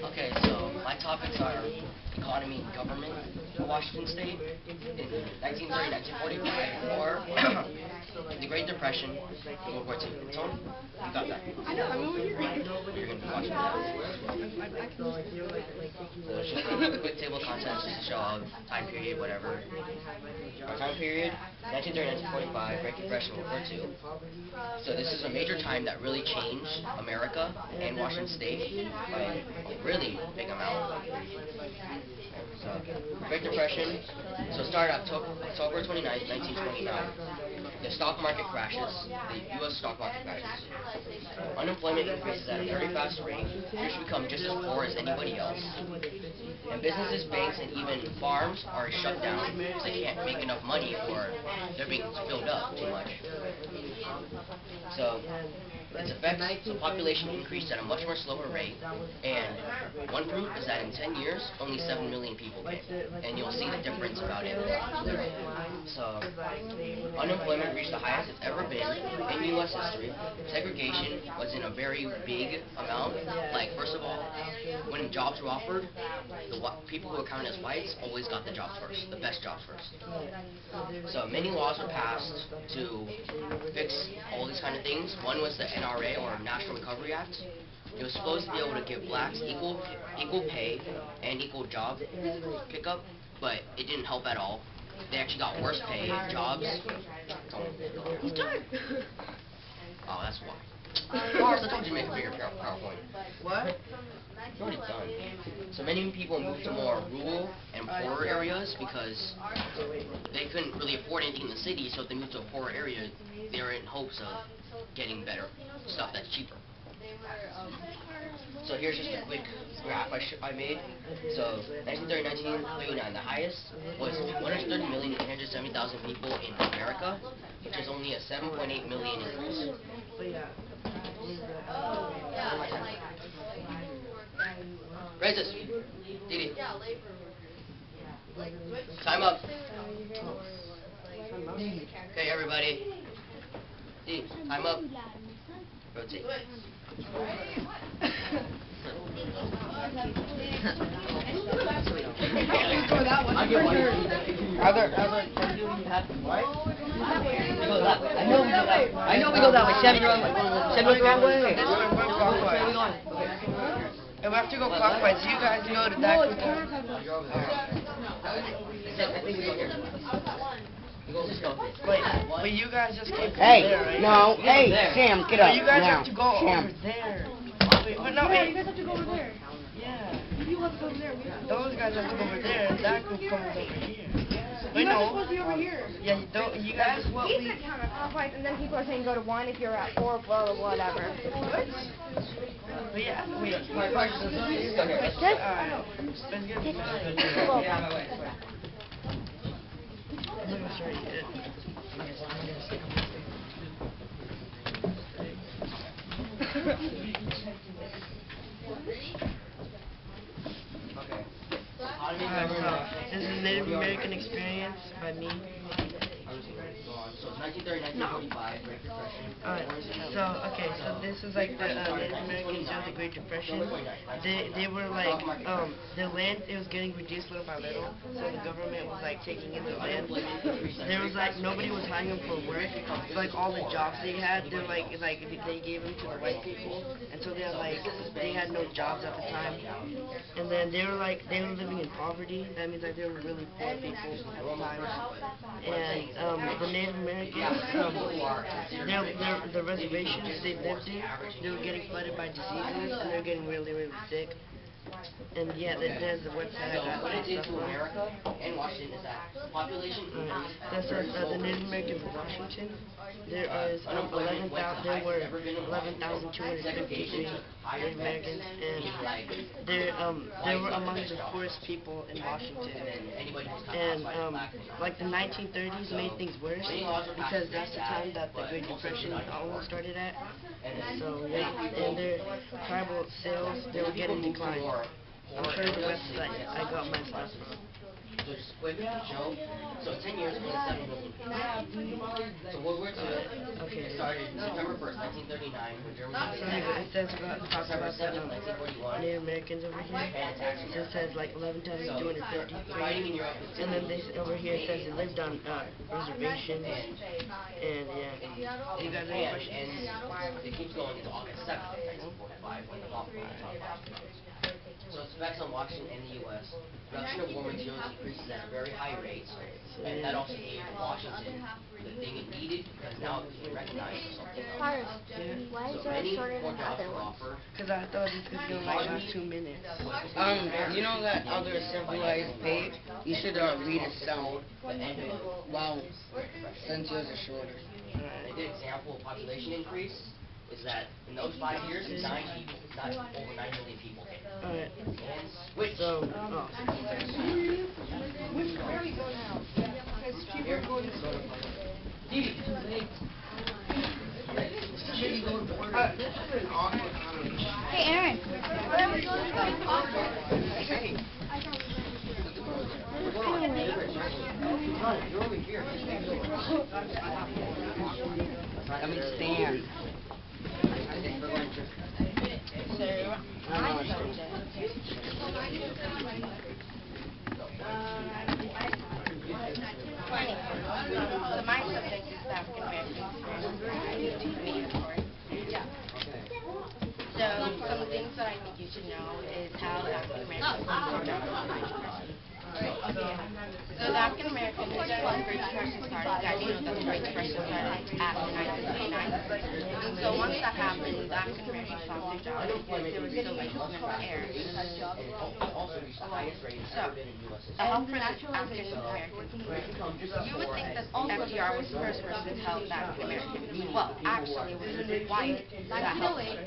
Okay, so my topics are economy and government in Washington State in 1930, 1945, or the Great Depression, and World War II. Tony, you got that? I know, I'm over here. You're going to be watching that. So it's just a quick table of contents just to show time period, whatever. Our time period, 1930, 1945, Great Depression, World War II. So this is a major time that really changed America and Washington State by a really big amount. So, Great Depression, so it started October 29th, 1929. The stock market crashes, the U.S. stock market crashes. Unemployment increases at a very fast rate. Fish become just as poor as anybody else. And businesses, banks, and even farms are shut down because they can't make enough money or they're being filled up too much. So, its effects, the population increased at a much more slower rate, and one proof is that in 10 years, only 7 million people came, and you'll see the difference about it. So, unemployment reached the highest it's ever been in U.S. history. Segregation was in a very big amount. Like, first of all, when jobs were offered, the people who were counted as whites always got the jobs first, the best jobs first. So, many laws were passed to fix all these kind of things. One was the NRA, or National Recovery Act. It was supposed to be able to give blacks equal pay and equal job pickup, but it didn't help at all. They actually got worse pay, jobs. He's done. Oh, that's why. Mars, I told you to make a bigger PowerPoint. What? It's already done. So many people moved to more rural and poorer areas because they couldn't really afford anything in the city, so if they moved to a poorer area, they were in hopes of getting better stuff that's cheaper. So here's just a quick graph I made. So 1930, 1939, the highest was 130,870,000 people in America, which is only a 7.8 million increase. Raise this. Didi. Time up. Okay, everybody. Didi, time up. Rotate. I get one. I know we go that way. Sam, you're on the wrong way. And we have to go clockwise. You guys go to that. But you guys just keep Hey, there, right? no, hey, Sam, get up. But you guys now. have to go Sam. over there. But no, Yeah, you guys have to go over there. Yeah. You have to go over there. We have to go Those guys have to go over there, and that group comes over here. But you guys are no. supposed to be over here. Yeah, you guys. What we said counterclockwise, and then people are saying go to 1 if you're at 4, blah, blah, whatever. What? But yeah, wait. Just, Alright. This is Native American Experience by me. So it's 1930, 1945, Great Depression. Alright, so this is like the Native Americans during the Great Depression. They were like, the land, it was getting reduced little by little, so the government was like taking in the land. There was like, nobody was hiring them for work, so like all the jobs they had, they're like they gave them to the white people, and so they had no jobs at the time. And then they were living in poverty. That means like they were really poor people at the time. And the Native Americans, the reservations they lived in, they were getting flooded by diseases, and they were getting really, really sick. And yeah, there's a website I got What it that did stuff to on. America and Washington is that population increased. That says the Native Americans of Washington. There is 11,000. There were 11,253 Native Americans, and they were among the poorest people in Washington. And like the 1930s made things worse because that's the time that the Great Depression almost started at. So yeah, and their tribal sales, they were getting declined. I'm sure the website I got my stuff from. So just a quick show. So in 10 years, only 7 million people. So World War II started September 1st, 1939, when Germany So anyway, it says about September the 7th, 1941. Native Americans over here. So it says like 11,253, and then this over here it says they lived on reservations, and yeah. You guys have any questions? And it keeps going until August 7th, 1945, when the bomb went. So its effects on Washington and the U.S. Production of war materials increases at a very high rate, and that also aided Washington the thing it needed because now it became recognized for something else. Cars. Why is So there many shorter more than jobs other were ones? offered. Because I thought this was going like 2 minutes. You know that other civilized page? You should read it down. Wow, since yours is shorter. A good example of population increase is that in those 5 years, 9 people, over 9 million people came. Alright. And switch. So, Which car are you going now? Because people are going to school. Hey, Aaron. Where are we going to You're over here. I mean, stand. So my subject is African Americans. So some of the things that I think you should know is how the African Americans So the African Americans, when the Great Depression started, guys, you know that the Great Depression started after 1929. And so once that happened, the African Americans lost their jobs because there was so much movement in the air. So, to help for the African Americans, you would think that FDR was the first person to help the African Americans. Well, actually, it was Mrs. White that helped the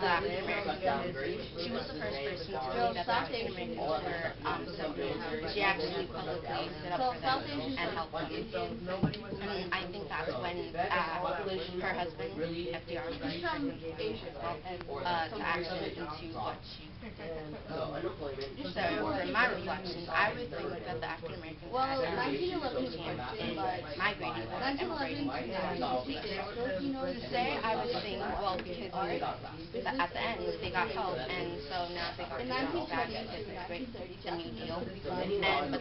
African Americans. She was the first person to say that the African Americans were suffering. She actually publicly stood up for them and helped them. And I think that's when her husband, FDR, was to actually into what she did. So, for my reflection, I would think that the African Americans had a huge chance in migrating or emigrating to say, I would think, well, because at the end they got help, and so now they got their jobs back because it's great, it's a new deal. But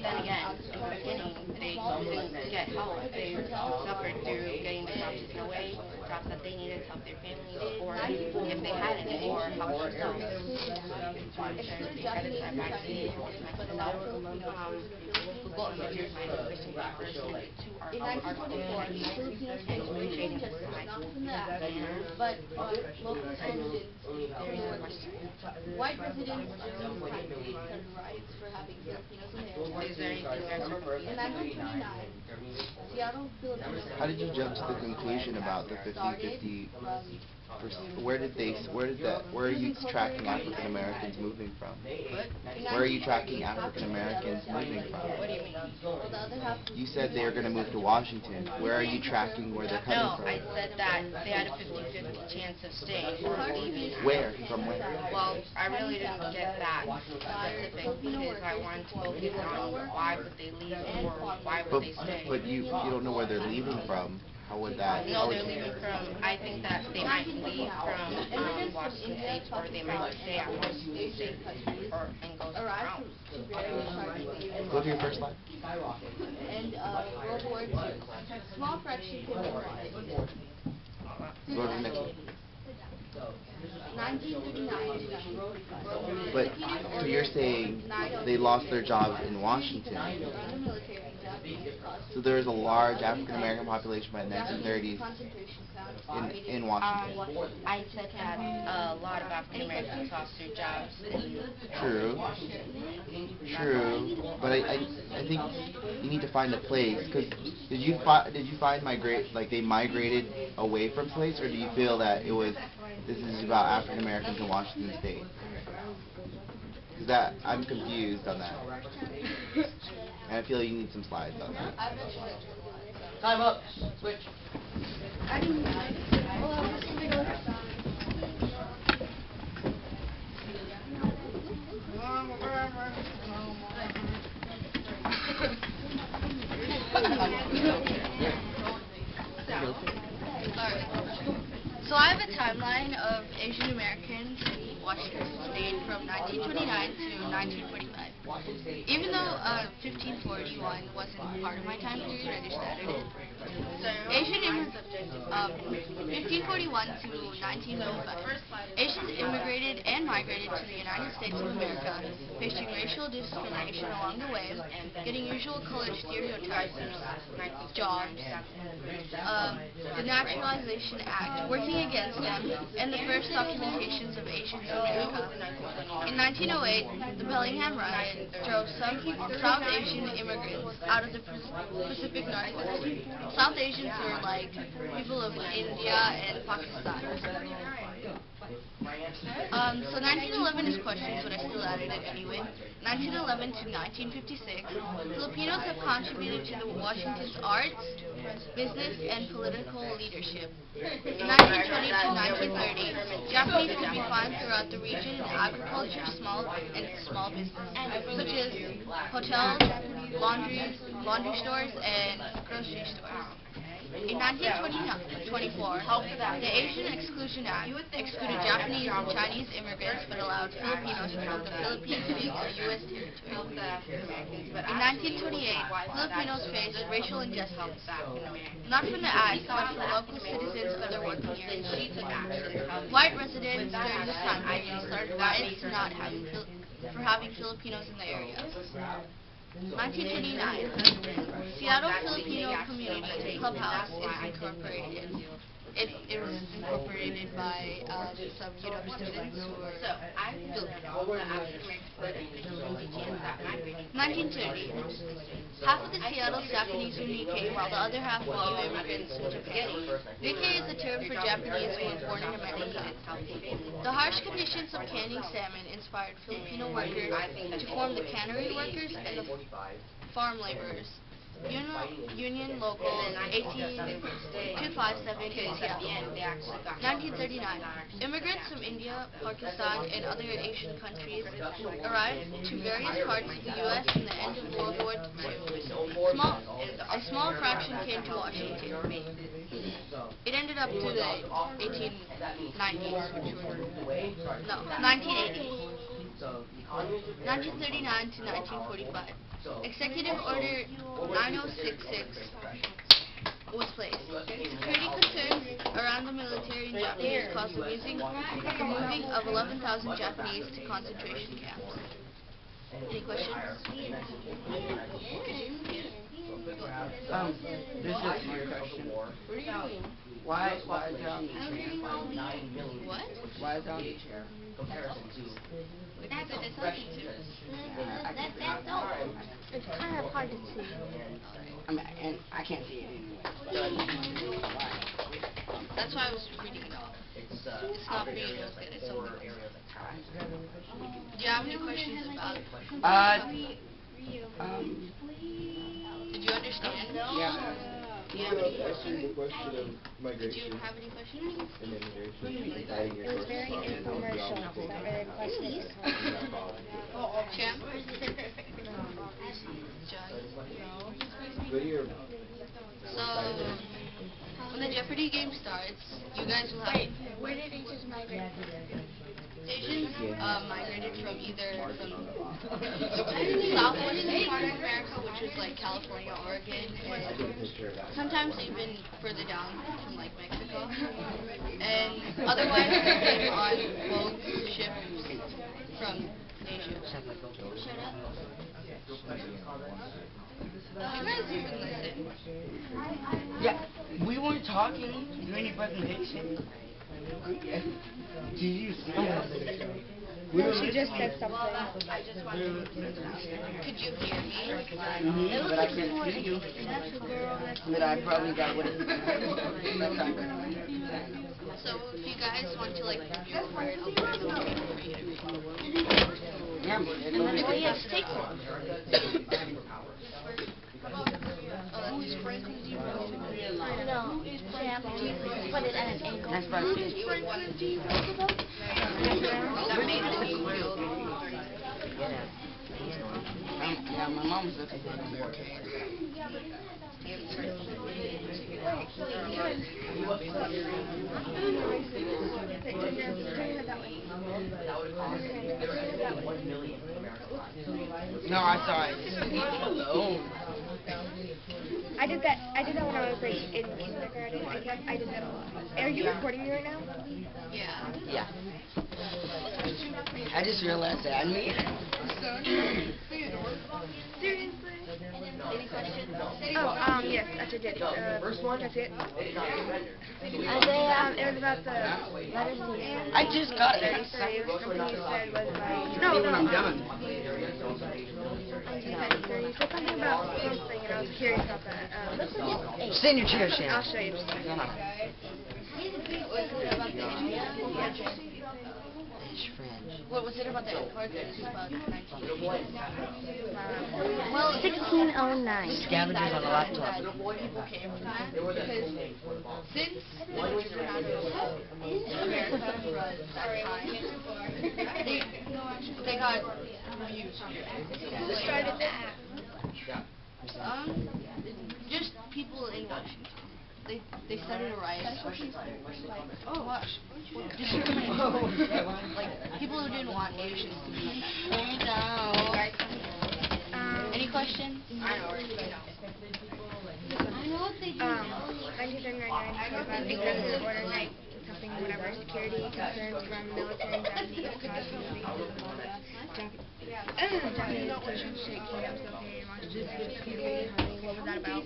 then again, in the beginning, they didn't get help. They suffered through getting the jobs taken away, jobs that they needed to help their families, or if they had any, or help themselves. They had to try vaccines, Google images, my Christian University, to our Filipinos came to Britain just not from the accent, but local citizens white residents are rights for having Filipinos in there. Is there anything there? In 1929, Seattle, Filipinos. How did you jump to the conclusion about the 50-50? Where are you tracking African Americans moving from? Where are you tracking African Americans moving from? What do you mean? You said they were going to move to Washington. Where are you tracking where they're coming No, from? I said that they had a 50-50 chance of staying or leaving. Where? From where? Well, I really didn't get that specific because I wanted to focus on why would they leave or why would they stay. But you don't know where they're leaving from. How would that? No, they're leaving from, I think that they might leave from Washington State, or they might stay at Washington State and go somewhere else. Go to your first slide. And World War II. Small fraction came to life. Go to the next one. 1939. But so you're saying they lost their jobs in Washington. So there was a large African American population by the 1930s in Washington. I said that a lot of African Americans lost their jobs in True. Washington. True, but I think you need to find a place, because did you find they migrated away from slaves, or do you feel that this is about African Americans in Washington State? Because I'm confused on that, and I feel you need some slides on that. Time up. Switch. So I have a timeline of Asian Americans in Washington State from 1929 to 1945. Even though 1541 wasn't part of my time period, I just added it. 1541 to 1945. Asians immigrated and migrated to the United States of America, facing racial discrimination along the way, getting usual colored stereotypes of jobs, the Naturalization Act working against them, and the first documentations of Asians in America. In 1908, the Bellingham riot drove some South Asian immigrants out of the Pacific Northwest. South Asians were like people of India and Pakistan. So 1911 is questions, but I still added it anyway. 1911 to 1956, Filipinos have contributed to the Washington's arts, business, and political leadership. In 1920 to 1930, Japanese could be found throughout the region in agriculture, small business, such as hotels, laundry stores, and grocery stores. In 1924, the Asian Exclusion Act excluded Japanese and Chinese immigrants but allowed Filipinos from the Philippines being a U.S. territory. In 1928, Filipinos faced racial injustice, not from the act, but from local citizens of their working areas. White residents during this time period started riots for having Filipinos in the area. 1929, Seattle Filipino Community Clubhouse is incorporated. It was incorporated by some students who were Filipino. 1930, half of the Seattle Japanese were Nikkei, while the other half were new immigrants from Japan. Nikkei is a term for Japanese who were born in America. The harsh conditions of canning salmon inspired Filipino workers to form the cannery workers and the farm laborers. Union Local 18257 in Seattle. 1939. Immigrants from India, Pakistan, and other Asian countries arrived to various parts of the U.S. in the end of World War II. A small fraction came to Washington. It ended up to the 1890s, which were, 1980s. 1939 to 1945. Executive Order 9066 was placed. Security concerns around the military and Japanese caused the moving of 11,000 Japanese to concentration camps. Any questions? This is my question. Why is it on the chair? What? Why is it on the chair? Comparison to Because it's something to. It's kind of hard to see. And I can't see it anyway. Why? That's why I was reading it off. it's not for you to look at, it's or something else. areas like town. Do you have any questions about it? Did you understand? Yeah. Do you have any questions? Question of Did migration you have any questions? and immigration. Guiding your It was very course. infomercial. It's not really a question. Champ? What are your So, when the Jeopardy game starts, you guys will have... Where did Asians migrate? Asians migrated from either southwestern part of America, which was like California, Oregon, and sometimes even further down from like Mexico. And otherwise they came on boats, ships from Asia. Shut up. Yeah, we weren't talking during your presentation. Did you see that? She just said something. I just wanted to, could you hear me? Mm-hmm, but I can't see you. But I probably got what it So if you guys want to like review the word, I'll bring them over for you to read. Yeah, but it don't make Oh it. yes, take one. No, Sam, put it at an angle. That's about it. That made it feel Yeah, my mom's looking for the No, I saw it. Alone. I did that when I was like in kindergarten. I did that a lot. Are you recording me right now? Yeah. Yeah. I just realized that I made it. Seriously? Any questions? Oh, yes, I did. That's it. It was about the letter C. I just got it. Something you said was like... No, I'm done. You said something about something, and I was curious about that. Sit in your chair, Shannon. I'll show you. What was it about the import that is about 1980? Well, 1609. Scavengers on a laptop. People came from that because since the British were out of America for that time, they got reviews. Who started that? Just people in Washington. They started a riot. Oh, gosh. Like, people who didn't want Asians to be. Any questions? I know what they do. 1939 about executive order, like something, whatever, security concerns from military indemnity caused Japanese occupation state kingdoms located in Washington. What was that about?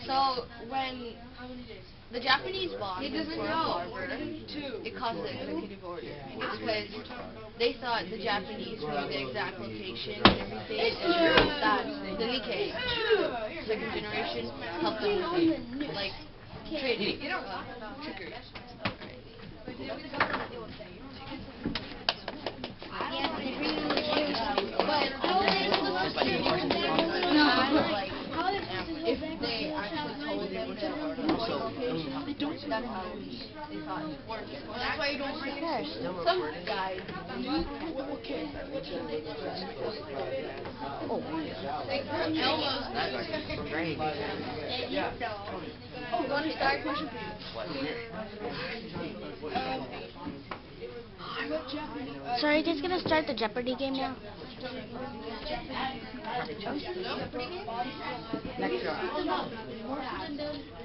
So when the Japanese bombed Pearl Harbor, it caused the executive order because they thought the Japanese knew the exact location and everything, and that the Nikkei, second generation, helped them with like trading triggers. If they actually told them that's how they thought it worked. That's why you don't bring it. Some guys. Oh, Elmo's that's great. Want to start question? So are you just gonna start the Jeopardy game now?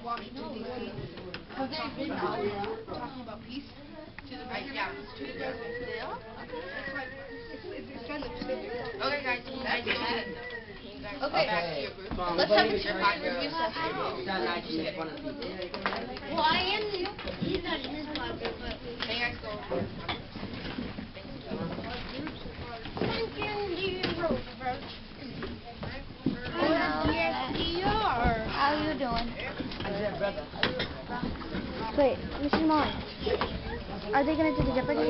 Washington, D.C. Have they been out talking about peace to the president? They are? Okay, guys. Okay, back to your group. Let's have a review session. Well, I am. He's not in his pocket, but. Can you guys go? How are you doing? Wait, Mrs. Mom, are they gonna do the Jeopardy?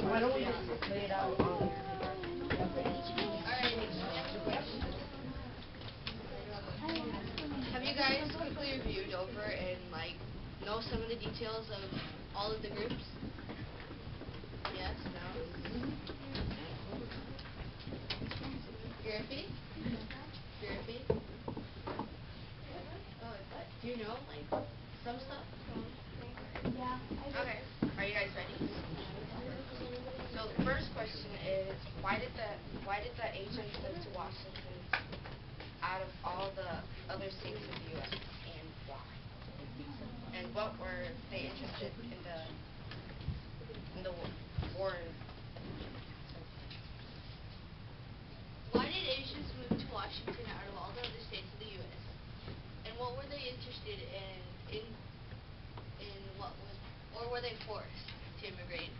Why don't we just play it out? Have you guys quickly reviewed over and like know some of the details of all of the groups? Yes, no? Griffey? Griffey? Do you know like some stuff? Yeah. Okay. Are you guys ready? So So the first question is, why did the Asians move to Washington out of all the other states of the U.S. and why? And what were they interested in the war? Why did Asians move to Washington out of all the other states of the U.S.? And what were they interested in what was, or were they forced to immigrate?